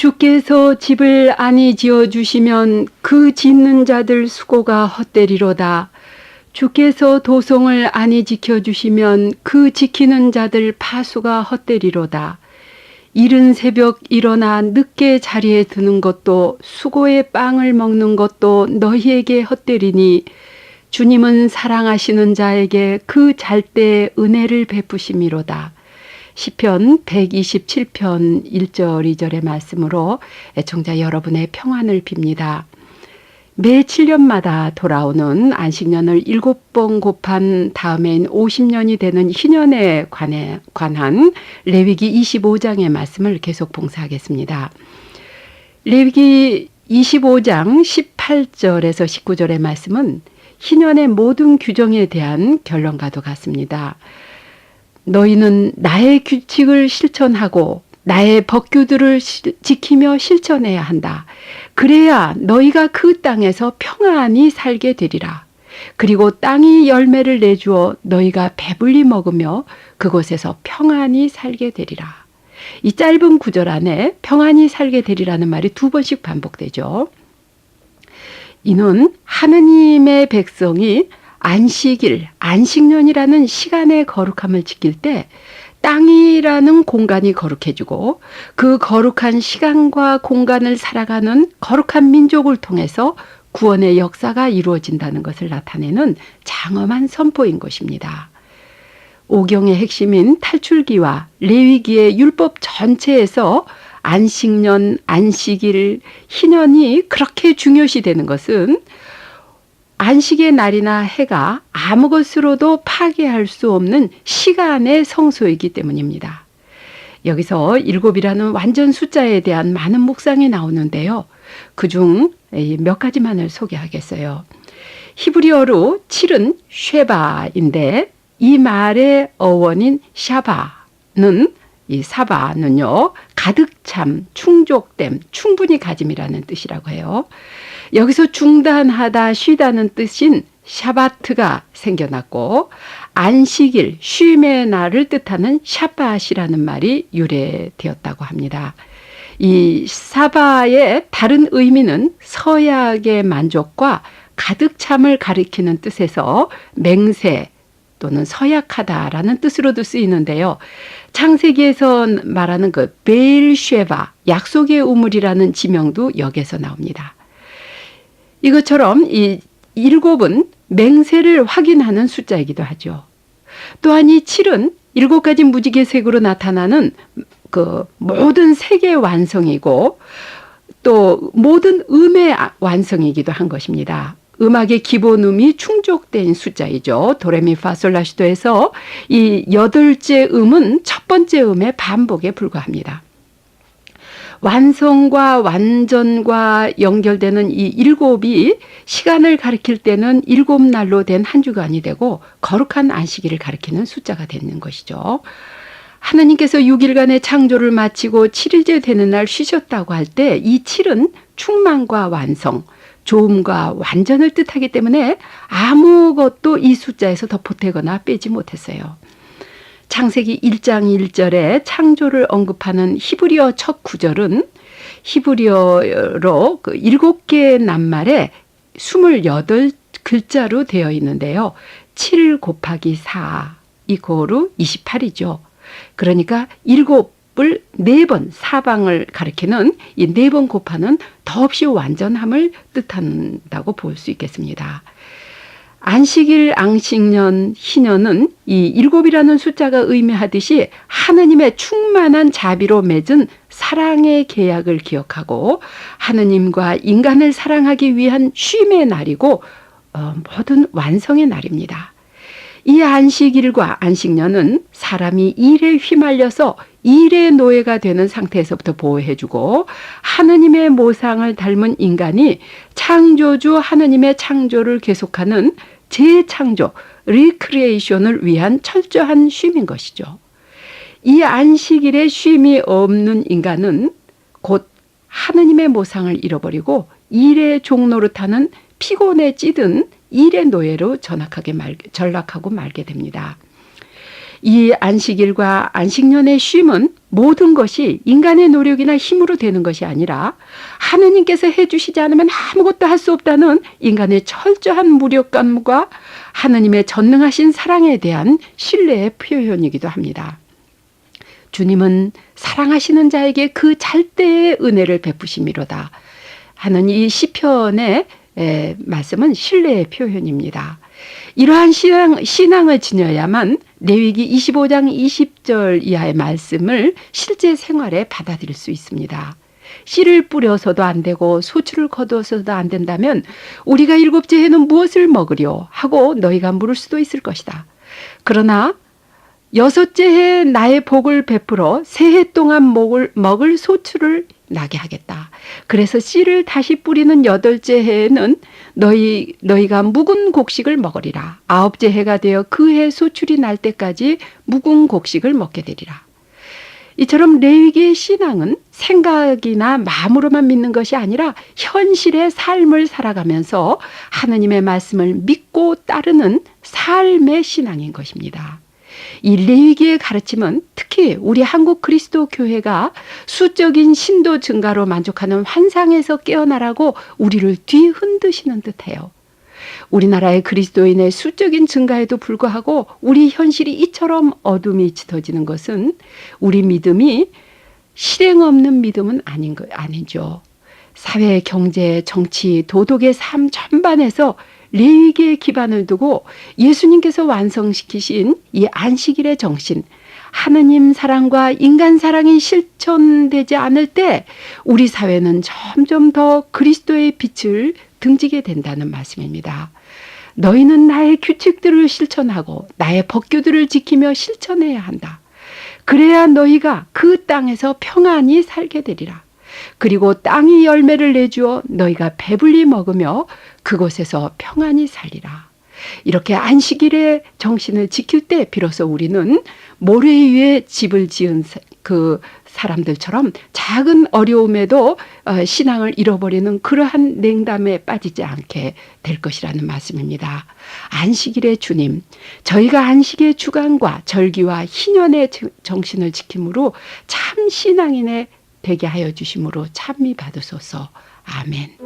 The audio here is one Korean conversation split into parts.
주께서 집을 안이 지어주시면 그 짓는 자들 수고가 헛되리로다. 주께서 도성을 안이 지켜주시면 그 지키는 자들 파수가 헛되리로다. 이른 새벽 일어나 늦게 자리에 드는 것도 수고의 빵을 먹는 것도 너희에게 헛되리니 주님은 사랑하시는 자에게 그 잘 때에 은혜를 베푸심이로다. 시편 127편 1절 2절의 말씀으로 애청자 여러분의 평안을 빕니다. 매 7년마다 돌아오는 안식년을 7번 곱한 다음엔 50년이 되는 희년에 관한 레위기 25장의 말씀을 계속 봉사하겠습니다. 레위기 25장 18절에서 19절의 말씀은 희년의 모든 규정에 대한 결론과도 같습니다. 너희는 나의 규칙을 실천하고 나의 법규들을 지키며 실천해야 한다. 그래야 너희가 그 땅에서 평안히 살게 되리라. 그리고 땅이 열매를 내주어 너희가 배불리 먹으며 그곳에서 평안히 살게 되리라. 이 짧은 구절 안에 평안히 살게 되리라는 말이 2번씩 반복되죠. 이는 하느님의 백성이 안식일, 안식년이라는 시간의 거룩함을 지킬 때 땅이라는 공간이 거룩해지고 그 거룩한 시간과 공간을 살아가는 거룩한 민족을 통해서 구원의 역사가 이루어진다는 것을 나타내는 장엄한 선포인 것입니다. 오경의 핵심인 탈출기와 레위기의 율법 전체에서 안식년, 안식일, 희년이 그렇게 중요시되는 것은 안식의 날이나 해가 아무 것으로도 파괴할 수 없는 시간의 성소이기 때문입니다. 여기서 7이라는 완전 숫자에 대한 많은 묵상이 나오는데요. 그중 몇 가지만을 소개하겠어요. 히브리어로 7은 쉐바인데 이 말의 어원인 샤바는 이 사바는요, 가득 참, 충족됨, 충분히 가짐이라는 뜻이라고 해요. 여기서 중단하다, 쉬다는 뜻인 샤바트가 생겨났고 안식일, 쉼의 날을 뜻하는 샤밧이라는 말이 유래되었다고 합니다. 이 사바의 다른 의미는 서약의 만족과 가득 참을 가리키는 뜻에서 맹세 또는 서약하다라는 뜻으로도 쓰이는데요. 창세기에서 말하는 그 베일쉐바, 약속의 우물이라는 지명도 여기에서 나옵니다. 이것처럼 이 7은 맹세를 확인하는 숫자이기도 하죠. 또한 이 7은 7가지 무지개 색으로 나타나는 그 모든 색의 완성이고 또 모든 음의 완성이기도 한 것입니다. 음악의 기본음이 충족된 숫자이죠. 도레미파솔라시도에서 이 8째 음은 첫 번째 음의 반복에 불과합니다. 완성과 완전과 연결되는 이 7이 시간을 가리킬 때는 7날로 된 한 주간이 되고 거룩한 안식일을 가리키는 숫자가 되는 것이죠. 하나님께서 6일간의 창조를 마치고 7일째 되는 날 쉬셨다고 할 때 이 7은 충만과 완성, 좋음과 완전을 뜻하기 때문에 아무것도 이 숫자에서 더 보태거나 빼지 못했어요. 창세기 1장 1절에 창조를 언급하는 히브리어 첫 구절은 히브리어로 그 7개의 낱말에 28글자로 되어 있는데요. 7 곱하기 4 이코르 28이죠. 그러니까 7을 4번 사방을 가리키는 이 4번 곱하는 더없이 완전함을 뜻한다고 볼 수 있겠습니다. 안식일, 안식년, 희년은 이 7이라는 숫자가 의미하듯이 하느님의 충만한 자비로 맺은 사랑의 계약을 기억하고 하느님과 인간을 사랑하기 위한 쉼의 날이고 모든 완성의 날입니다. 이 안식일과 안식년은 사람이 일에 휘말려서 일의 노예가 되는 상태에서부터 보호해주고 하느님의 모상을 닮은 인간이 창조주 하느님의 창조를 계속하는 재창조, 리크리에이션을 위한 철저한 쉼인 것이죠. 이 안식일에 쉼이 없는 인간은 곧 하느님의 모상을 잃어버리고 일의 종노릇하는 피곤에 찌든 일의 노예로 전락하고 말게 됩니다. 이 안식일과 안식년의 쉼은 모든 것이 인간의 노력이나 힘으로 되는 것이 아니라 하느님께서 해주시지 않으면 아무것도 할 수 없다는 인간의 철저한 무력감과 하느님의 전능하신 사랑에 대한 신뢰의 표현이기도 합니다. 주님은 사랑하시는 자에게 그 잘대의 은혜를 베푸심이로다 하는 이 시편의 말씀은 신뢰의 표현입니다. 이러한 신앙을 지녀야만 레위기 25장 20절 이하의 말씀을 실제 생활에 받아들일 수 있습니다. 씨를 뿌려서도 안 되고 소출을 거두어서도 안 된다면 우리가 일곱째 해는 무엇을 먹으려 하고 너희가 물을 수도 있을 것이다. 그러나 여섯째 해 나의 복을 베풀어 새해 동안 먹을 소출을 나게 하겠다. 그래서 씨를 다시 뿌리는 여덟째 해에는 너희가 묵은 곡식을 먹으리라. 아홉째 해가 되어 그 해 소출이 날 때까지 묵은 곡식을 먹게 되리라. 이처럼 레위기의 신앙은 생각이나 마음으로만 믿는 것이 아니라 현실의 삶을 살아가면서 하느님의 말씀을 믿고 따르는 삶의 신앙인 것입니다. 이 레위기의 가르침은 특히 우리 한국 그리스도 교회가 수적인 신도 증가로 만족하는 환상에서 깨어나라고 우리를 뒤흔드시는 듯해요. 우리나라의 그리스도인의 수적인 증가에도 불구하고 우리 현실이 이처럼 어둠이 짙어지는 것은 우리 믿음이 실행 없는 믿음은 아니죠. 사회, 경제, 정치, 도덕의 삶 전반에서 레위기의 기반을 두고 예수님께서 완성시키신 이 안식일의 정신, 하느님 사랑과 인간 사랑이 실천되지 않을 때 우리 사회는 점점 더 그리스도의 빛을 등지게 된다는 말씀입니다. 너희는 나의 규칙들을 실천하고 나의 법규들을 지키며 실천해야 한다. 그래야 너희가 그 땅에서 평안히 살게 되리라. 그리고 땅이 열매를 내주어 너희가 배불리 먹으며 그곳에서 평안히 살리라. 이렇게 안식일의 정신을 지킬 때 비로소 우리는 모래 위에 집을 지은 그 사람들처럼 작은 어려움에도 신앙을 잃어버리는 그러한 냉담에 빠지지 않게 될 것이라는 말씀입니다. 안식일의 주님, 저희가 안식의 주간과 절기와 희년의 정신을 지킴으로 참 신앙인의 되게 하여 주심으로 찬미 받으소서. 아멘.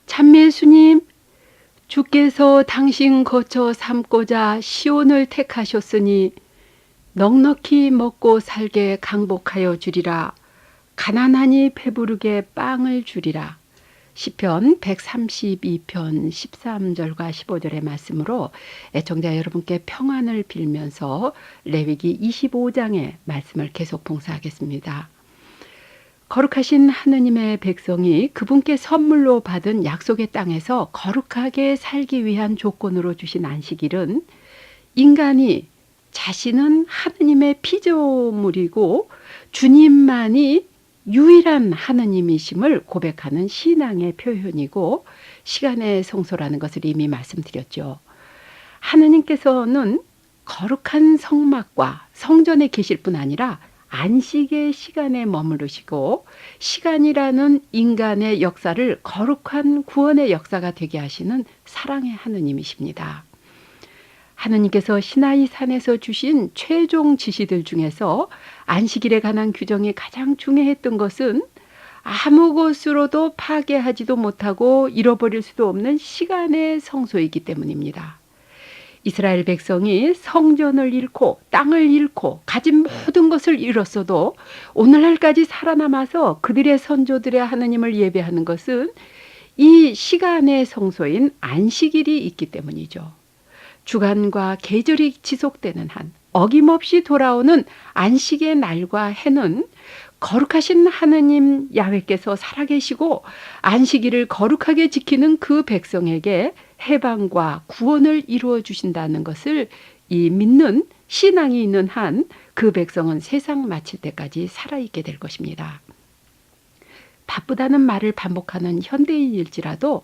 참미 예수님, 주께서 당신 거처 삼고자 시온을 택하셨으니 넉넉히 먹고 살게 강복하여 주리라. 가난하니 배부르게 빵을 주리라. 시편 132편 13절과 15절의 말씀으로 애청자 여러분께 평안을 빌면서 레위기 25장의 말씀을 계속 봉사하겠습니다. 거룩하신 하느님의 백성이 그분께 선물로 받은 약속의 땅에서 거룩하게 살기 위한 조건으로 주신 안식일은 인간이 자신은 하느님의 피조물이고 주님만이 유일한 하느님이심을 고백하는 신앙의 표현이고 시간의 성소라는 것을 이미 말씀드렸죠. 하느님께서는 거룩한 성막과 성전에 계실 뿐 아니라 안식의 시간에 머무르시고 시간이라는 인간의 역사를 거룩한 구원의 역사가 되게 하시는 사랑의 하느님이십니다. 하느님께서 시나이 산에서 주신 최종 지시들 중에서 안식일에 관한 규정이 가장 중요했던 것은 아무 것으로도 파괴하지도 못하고 잃어버릴 수도 없는 시간의 성소이기 때문입니다. 이스라엘 백성이 성전을 잃고 땅을 잃고 가진 모든 것을 잃었어도 오늘날까지 살아남아서 그들의 선조들의 하느님을 예배하는 것은 이 시간의 성소인 안식일이 있기 때문이죠. 주간과 계절이 지속되는 한 어김없이 돌아오는 안식의 날과 해는 거룩하신 하느님 야훼께서 살아계시고 안식일을 거룩하게 지키는 그 백성에게 해방과 구원을 이루어 주신다는 것을 이 믿는 신앙이 있는 한 그 백성은 세상 마칠 때까지 살아있게 될 것입니다. 바쁘다는 말을 반복하는 현대인일지라도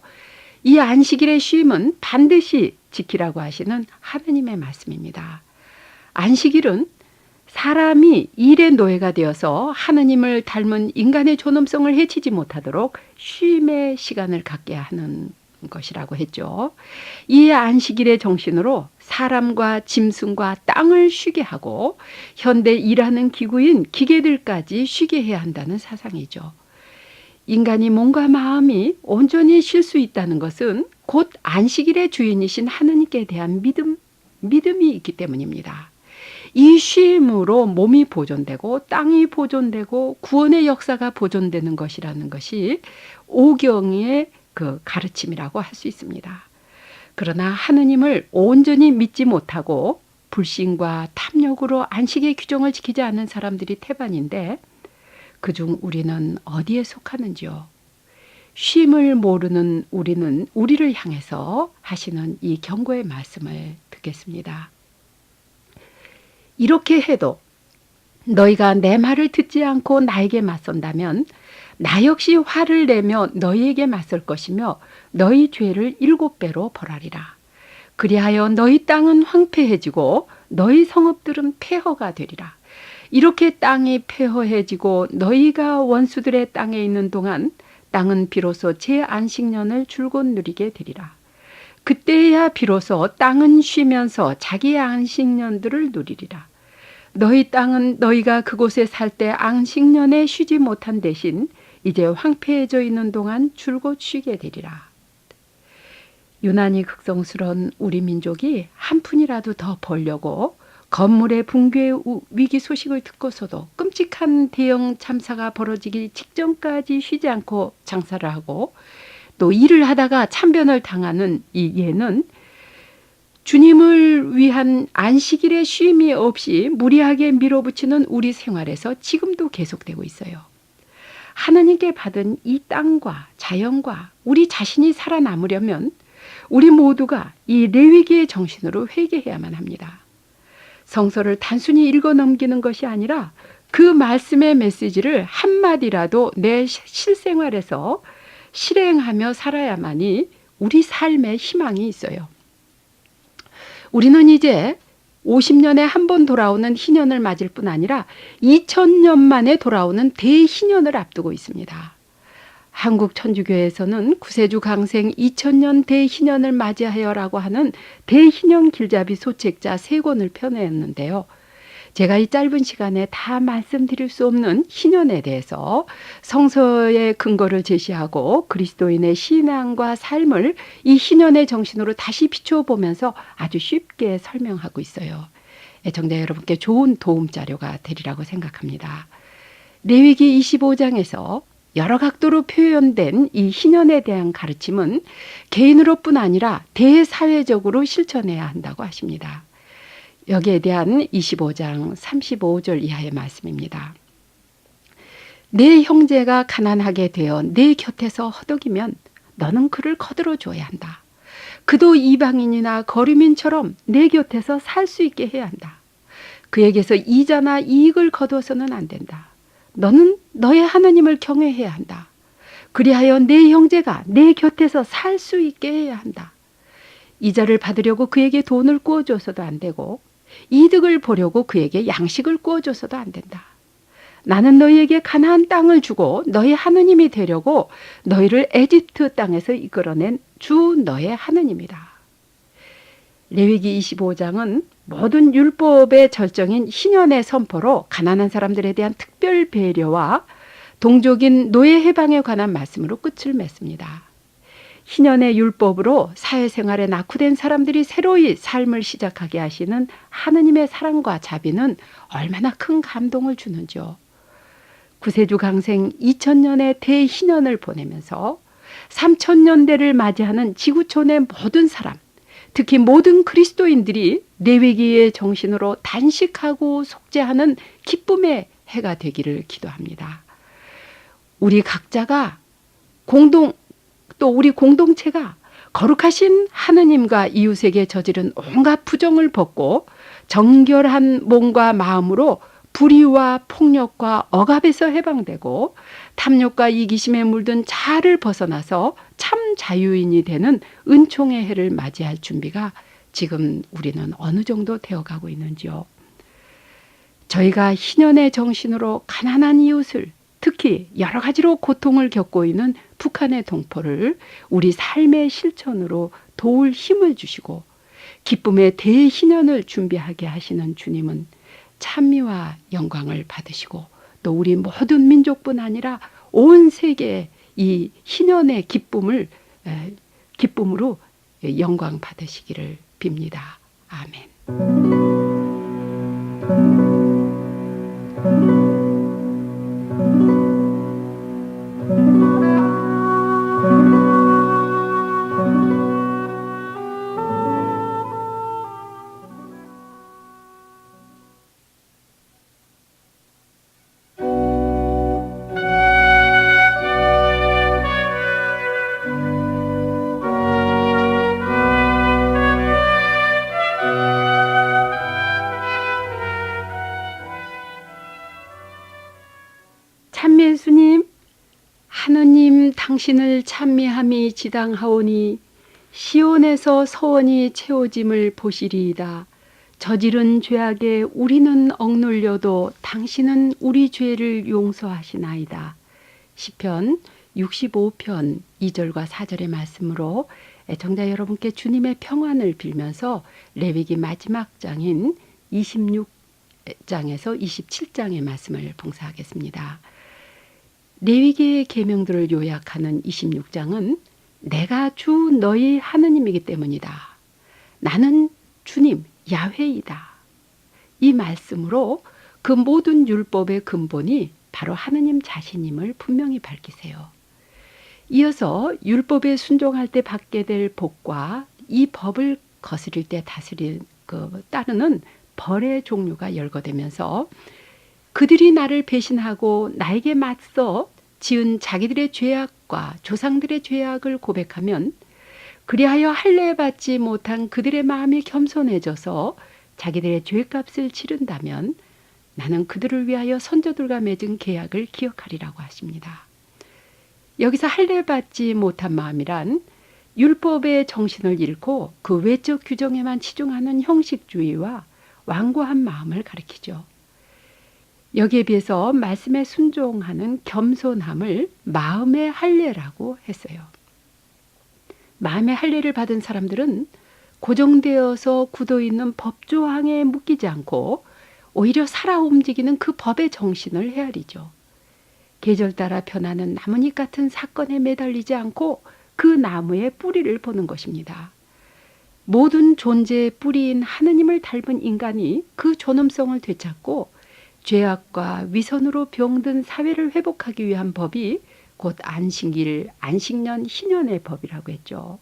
이 안식일의 쉼은 반드시 지키라고 하시는 하느님의 말씀입니다. 안식일은 사람이 일의 노예가 되어서 하느님을 닮은 인간의 존엄성을 해치지 못하도록 쉼의 시간을 갖게 하는 것이라고 했죠. 이 안식일의 정신으로 사람과 짐승과 땅을 쉬게 하고 현대 일하는 기구인 기계들까지 쉬게 해야 한다는 사상이죠. 인간이 몸과 마음이 온전히 쉴 수 있다는 것은 곧 안식일의 주인이신 하느님께 대한 믿음이 있기 때문입니다. 이 쉼으로 몸이 보존되고 땅이 보존되고 구원의 역사가 보존되는 것이라는 것이 오경의 그 가르침이라고 할 수 있습니다. 그러나 하느님을 온전히 믿지 못하고 불신과 탐욕으로 안식의 규정을 지키지 않는 사람들이 태반인데 그중 우리는 어디에 속하는지요? 쉼을 모르는 우리는 우리를 향해서 하시는 이 경고의 말씀을 듣겠습니다. 이렇게 해도 너희가 내 말을 듣지 않고 나에게 맞선다면 나 역시 화를 내며 너희에게 맞설 것이며 너희 죄를 7배로 벌하리라. 그리하여 너희 땅은 황폐해지고 너희 성읍들은 폐허가 되리라. 이렇게 땅이 폐허해지고 너희가 원수들의 땅에 있는 동안 땅은 비로소 제 안식년을 줄곧 누리게 되리라. 그때야 비로소 땅은 쉬면서 자기의 안식년들을 누리리라. 너희 땅은 너희가 그곳에 살 때 안식년에 쉬지 못한 대신 이제 황폐해져 있는 동안 줄곧 쉬게 되리라. 유난히 극성스러운 우리 민족이 한 푼이라도 더 벌려고 건물의 붕괴의 위기 소식을 듣고서도 끔찍한 대형 참사가 벌어지기 직전까지 쉬지 않고 장사를 하고 또 일을 하다가 참변을 당하는 이 예는 주님을 위한 안식일의 쉼이 없이 무리하게 밀어붙이는 우리 생활에서 지금도 계속되고 있어요. 하나님께 받은 이 땅과 자연과 우리 자신이 살아남으려면 우리 모두가 이 레위기의 정신으로 회개해야만 합니다. 성서를 단순히 읽어 넘기는 것이 아니라 그 말씀의 메시지를 한마디라도 내 실생활에서 실행하며 살아야만이 우리 삶에 희망이 있어요. 우리는 이제 50년에 한 번 돌아오는 희년을 맞을 뿐 아니라 2000년 만에 돌아오는 대희년을 앞두고 있습니다. 한국 천주교에서는 구세주 강생 2000년 대희년을 맞이하여라고 하는 대희년 길잡이 소책자 3권을 펴냈는데요. 제가 이 짧은 시간에 다 말씀드릴 수 없는 희년에 대해서 성서의 근거를 제시하고 그리스도인의 신앙과 삶을 이 희년의 정신으로 다시 비춰보면서 아주 쉽게 설명하고 있어요. 애청자 여러분께 좋은 도움 자료가 되리라고 생각합니다. 레위기 25장에서 여러 각도로 표현된 이 희년에 대한 가르침은 개인으로뿐 아니라 대사회적으로 실천해야 한다고 하십니다. 여기에 대한 25장 35절 이하의 말씀입니다. 내 형제가 가난하게 되어 내 곁에서 허덕이면 너는 그를 거들어줘야 한다. 그도 이방인이나 거류민처럼 내 곁에서 살 수 있게 해야 한다. 그에게서 이자나 이익을 거두어서는 안 된다. 너는 너의 하나님을 경외해야 한다. 그리하여 내 형제가 내 곁에서 살 수 있게 해야 한다. 이자를 받으려고 그에게 돈을 구워줘서도 안 되고 이득을 보려고 그에게 양식을 구워줘서도 안 된다. 나는 너희에게 가나안 땅을 주고 너희 하느님이 되려고 너희를 에집트 땅에서 이끌어낸 주 너의 하느님이다. 레위기 25장은 모든 율법의 절정인 희년의 선포로 가난한 사람들에 대한 특별 배려와 동족인 노예 해방에 관한 말씀으로 끝을 맺습니다. 희년의 율법으로 사회생활에 낙후된 사람들이 새로이 삶을 시작하게 하시는 하느님의 사랑과 자비는 얼마나 큰 감동을 주는지요. 구세주 강생 2000년의 대희년을 보내면서 3000년대를 맞이하는 지구촌의 모든 사람, 특히 모든 그리스도인들이 레위기의 정신으로 단식하고 속죄하는 기쁨의 해가 되기를 기도합니다. 우리 각자가 또 우리 공동체가 거룩하신 하느님과 이웃에게 저지른 온갖 부정을 벗고 정결한 몸과 마음으로 불의와 폭력과 억압에서 해방되고 탐욕과 이기심에 물든 자아를 벗어나서 참 자유인이 되는 은총의 해를 맞이할 준비가 지금 우리는 어느 정도 되어가고 있는지요. 저희가 희년의 정신으로 가난한 이웃을, 특히 여러 가지로 고통을 겪고 있는 북한의 동포를 우리 삶의 실천으로 도울 힘을 주시고 기쁨의 대희년을 준비하게 하시는 주님은 찬미와 영광을 받으시고 또 우리 모든 민족뿐 아니라 온 세계에 이 희년의 기쁨으로 영광 받으시기를 빕니다. 아멘. 찬미 예수님, 하느님 당신을 찬미함이 지당하오니 시온에서 서원이 채워짐을 보시리이다. 저지른 죄악에 우리는 억눌려도 당신은 우리 죄를 용서하시나이다. 시편 65편 2절과 4절의 말씀으로 애청자 여러분께 주님의 평안을 빌면서 레위기 마지막 장인 26장에서 27장의 말씀을 봉사하겠습니다. 레위기의 계명들을 요약하는 26장은 내가 주 너희 하느님이기 때문이다. 나는 주님 야훼이다. 이 말씀으로 그 모든 율법의 근본이 바로 하느님 자신임을 분명히 밝히세요. 이어서 율법에 순종할 때 받게 될 복과 이 법을 거스릴 때 따르는 벌의 종류가 열거되면서 그들이 나를 배신하고 나에게 맞서 지은 자기들의 죄악과 조상들의 죄악을 고백하면 그리하여 할례받지 못한 그들의 마음이 겸손해져서 자기들의 죄값을 치른다면 나는 그들을 위하여 선조들과 맺은 계약을 기억하리라고 하십니다. 여기서 할례받지 못한 마음이란 율법의 정신을 잃고 그 외적 규정에만 치중하는 형식주의와 완고한 마음을 가리키죠. 여기에 비해서 말씀에 순종하는 겸손함을 마음의 할례라고 했어요. 마음의 할례를 받은 사람들은 고정되어서 굳어있는 법조항에 묶이지 않고 오히려 살아 움직이는 그 법의 정신을 헤아리죠. 계절 따라 변하는 나뭇잎 같은 사건에 매달리지 않고 그 나무의 뿌리를 보는 것입니다. 모든 존재의 뿌리인 하느님을 닮은 인간이 그 존엄성을 되찾고 죄악과 위선으로 병든 사회를 회복하기 위한 법이 곧 안식일, 안식년, 희년의 법이라고 했죠.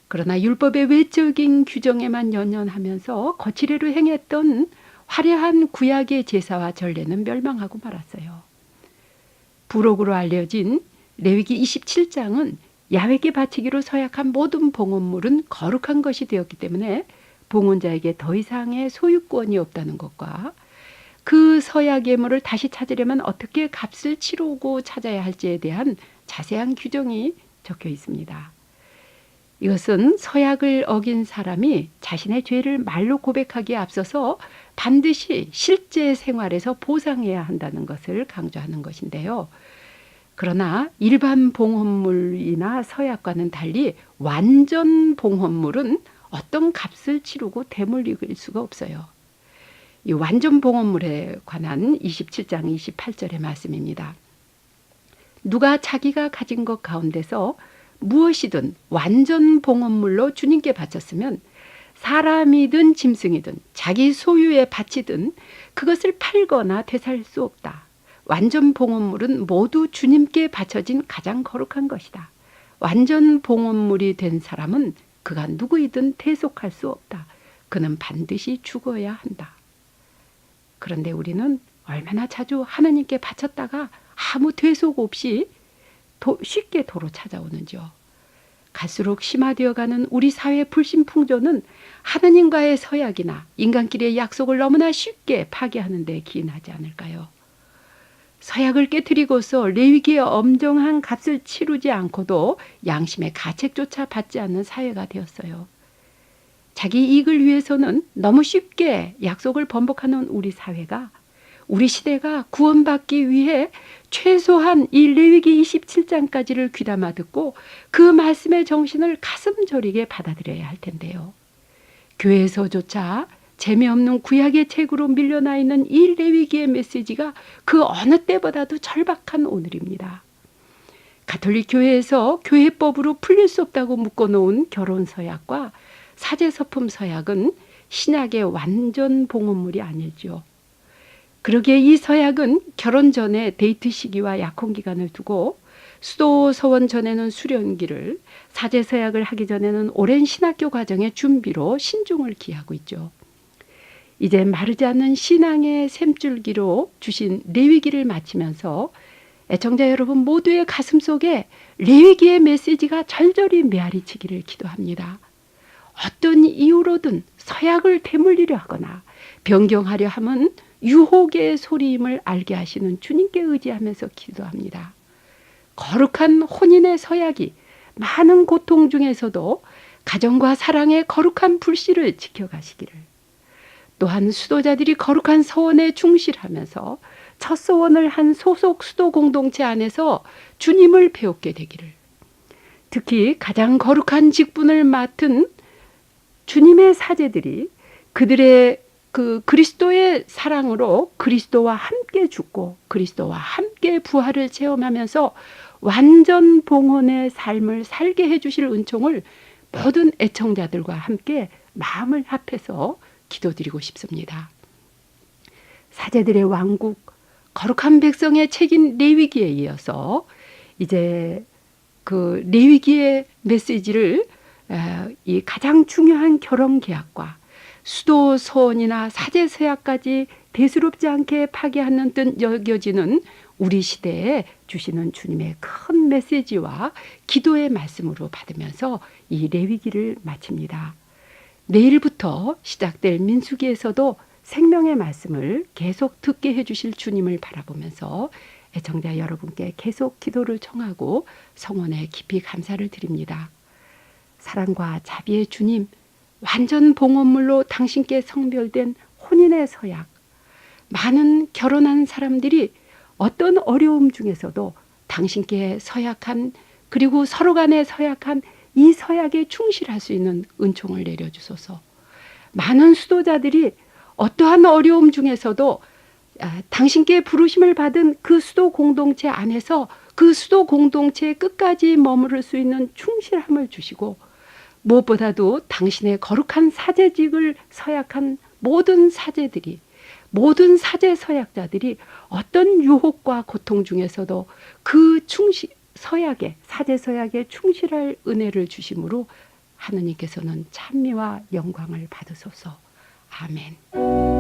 그러나 율법의 외적인 규정에만 연연하면서 거칠애로 행했던 화려한 구약의 제사와 전례는 멸망하고 말았어요. 부록으로 알려진 레위기 27장은 야훼께 바치기로 서약한 모든 봉헌물은 거룩한 것이 되었기 때문에 봉헌자에게 더 이상의 소유권이 없다는 것과 그 서약 예물을 다시 찾으려면 어떻게 값을 치르고 찾아야 할지에 대한 자세한 규정이 적혀 있습니다. 이것은 서약을 어긴 사람이 자신의 죄를 말로 고백하기에 앞서서 반드시 실제 생활에서 보상해야 한다는 것을 강조하는 것인데요. 그러나 일반 봉헌물이나 서약과는 달리 완전 봉헌물은 어떤 값을 치르고 대물릴 수가 없어요. 이 완전 봉헌물에 관한 27장 28절의 말씀입니다. 누가 자기가 가진 것 가운데서 무엇이든 완전 봉헌물로 주님께 바쳤으면 사람이든 짐승이든 자기 소유에 바치든 그것을 팔거나 되살 수 없다. 완전 봉헌물은 모두 주님께 바쳐진 가장 거룩한 것이다. 완전 봉헌물이 된 사람은 그가 누구이든 대속할 수 없다. 그는 반드시 죽어야 한다. 그런데 우리는 얼마나 자주 하나님께 바쳤다가 아무 대속 없이 쉽게 도로 찾아오는지요. 갈수록 심화되어가는 우리 사회 불신풍조는 하느님과의 서약이나 인간끼리의 약속을 너무나 쉽게 파기하는 데 기인하지 않을까요? 서약을 깨뜨리고서 레위기의 엄정한 값을 치르지 않고도 양심의 가책조차 받지 않는 사회가 되었어요. 자기 이익을 위해서는 너무 쉽게 약속을 번복하는 우리 사회가, 우리 시대가 구원받기 위해 최소한 이 레위기 27장까지를 귀담아 듣고 그 말씀의 정신을 가슴 저리게 받아들여야 할 텐데요. 교회에서조차 재미없는 구약의 책으로 밀려나 있는 이 레위기의 메시지가 그 어느 때보다도 절박한 오늘입니다. 가톨릭 교회에서 교회법으로 풀릴 수 없다고 묶어놓은 결혼 서약과 사제서품 서약은 신약의 완전 봉헌물이 아니죠. 그러기에 이 서약은 결혼 전에 데이트 시기와 약혼 기간을 두고 수도 서원 전에는 수련기를, 사제 서약을 하기 전에는 오랜 신학교 과정의 준비로 신중을 기하고 있죠. 이제 마르지 않는 신앙의 샘줄기로 주신 레위기를 마치면서 애청자 여러분 모두의 가슴 속에 레위기의 메시지가 절절히 메아리치기를 기도합니다. 어떤 이유로든 서약을 되물리려 하거나 변경하려 함은 유혹의 소리임을 알게 하시는 주님께 의지하면서 기도합니다. 거룩한 혼인의 서약이 많은 고통 중에서도 가정과 사랑의 거룩한 불씨를 지켜가시기를, 또한 수도자들이 거룩한 서원에 충실하면서 첫 서원을 한 소속 수도 공동체 안에서 주님을 배우게 되기를, 특히 가장 거룩한 직분을 맡은 주님의 사제들이 그들의 그 그리스도의 사랑으로 그리스도와 함께 죽고 그리스도와 함께 부활을 체험하면서 완전 봉헌의 삶을 살게 해주실 은총을 모든 애청자들과 함께 마음을 합해서 기도드리고 싶습니다. 사제들의 왕국, 거룩한 백성의 책인 레위기에 이어서 이제 그 레위기의 메시지를 이 가장 중요한 결혼 계약과 수도 서원이나 사제 서약까지 대수롭지 않게 파기하는 듯 여겨지는 우리 시대에 주시는 주님의 큰 메시지와 기도의 말씀으로 받으면서 이 레위기를 마칩니다. 내일부터 시작될 민수기에서도 생명의 말씀을 계속 듣게 해주실 주님을 바라보면서 애청자 여러분께 계속 기도를 청하고 성원에 깊이 감사를 드립니다. 사랑과 자비의 주님, 완전 봉헌물로 당신께 성별된 혼인의 서약, 많은 결혼한 사람들이 어떤 어려움 중에서도 당신께 서약한, 그리고 서로 간에 서약한 이 서약에 충실할 수 있는 은총을 내려주소서. 많은 수도자들이 어떠한 어려움 중에서도 당신께 부르심을 받은 그 수도 공동체 안에서 그 수도 공동체의 끝까지 머무를 수 있는 충실함을 주시고, 무엇보다도 당신의 거룩한 사제직을 서약한 모든 사제들이, 모든 사제 서약자들이 어떤 유혹과 고통 중에서도 그 서약에, 사제 서약에 충실할 은혜를 주심으로 하느님께서는 찬미와 영광을 받으소서. 아멘.